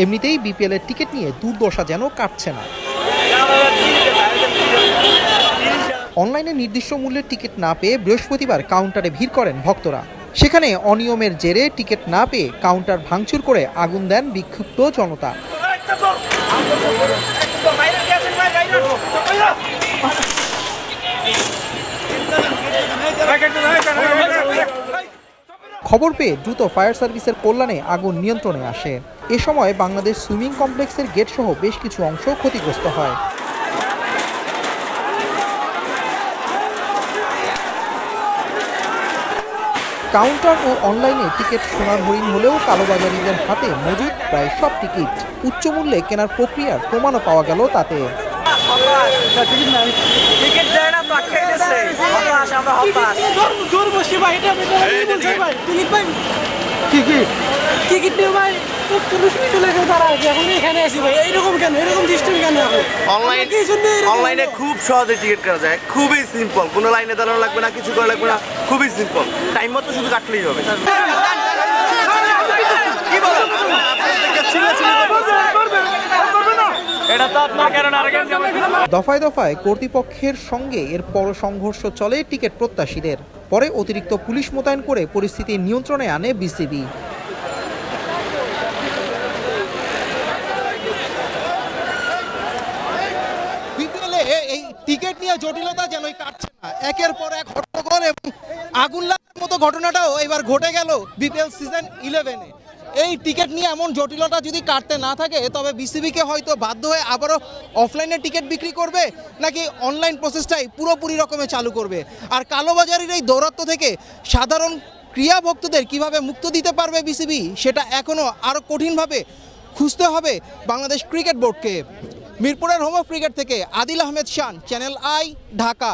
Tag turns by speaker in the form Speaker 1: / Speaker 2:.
Speaker 1: এমনিতেই বিপিএল এর টিকিট নিয়ে দুর্দশা যেন কাটছে না। অনলাইনে নির্দিষ্ট মূল্যের টিকিট না পেয়ে বৃহস্পতিবার কাউন্টারে ভিড় করেন ভক্তরা। সেখানে অনিয়মের জেরে টিকিট না পেয়ে কাউন্টার ভাঙচুর করে আগুন দেন বিক্ষুব্ধ জনতা। খবর পেয়ে দ্রুত ফায়ার সার্ভিসের কল্যাণে আগুন নিয়ন্ত্রণে আসে। এ সময় বাংলাদেশ সুইমিং কমপ্লেক্সের গেট সহ বেশ কিছু অংশ ক্ষতিগ্রস্ত হয়। কাউন্টার ও অনলাইনে টিকিট সোনার হরিণ হলেও কালোবাজারিদের হাতে মজুদ প্রায় সব টিকিট। উচ্চ মূল্যে কেনার প্রক্রিয়ার প্রমাণও পাওয়া গেল তাতে।
Speaker 2: অনলাইনে খুব সহজে টিকিট কাটা যায়, খুবই সিম্পল, কোনো লাইনে দাঁড়ানো লাগবে না, কিছু করা লাগবে না, খুবই সিম্পল, টাইম মতো শুধু কাটলেই হবে।
Speaker 1: দফায় দফায় কর্তৃপক্ষের সঙ্গে এরপর সংঘর্ষ চলে টিকিট প্রত্যাশীদের। পরে অতিরিক্ত পুলিশ মোতায়েন করে পরিস্থিতি নিয়ন্ত্রণে আনে বিসিবি।
Speaker 3: এই টিকিট নিয়ে জটিলতা যেনই কাটছে না, একের পর এক হট্টগোল এবং আগুন লাগার মতো ঘটনাটাও এবার ঘটে গেল বিপিএল সিজন 11-এ। এই টিকিট নিয়ে এমন জটিলতা যদি কাটতে না থাকে তবে বিসিবিকে হয়তো বাধ্য হয়ে আবারও অফলাইনে টিকিট বিক্রি করবে, নাকি অনলাইন প্রসেসটাই পুরোপুরি রকমে চালু করবে। আর কালোবাজারির এই দৌরাত্ম্য থেকে সাধারণ ক্রীড়া ভক্তদের কীভাবে মুক্ত দিতে পারবে বিসিবি, সেটা এখনও আরও কঠিনভাবে খুঁজতে হবে বাংলাদেশ ক্রিকেট বোর্ডকে। মিরপুরের হোম অফ ক্রিকেট থেকে আদিল আহমেদ শান, চ্যানেল আই, ঢাকা।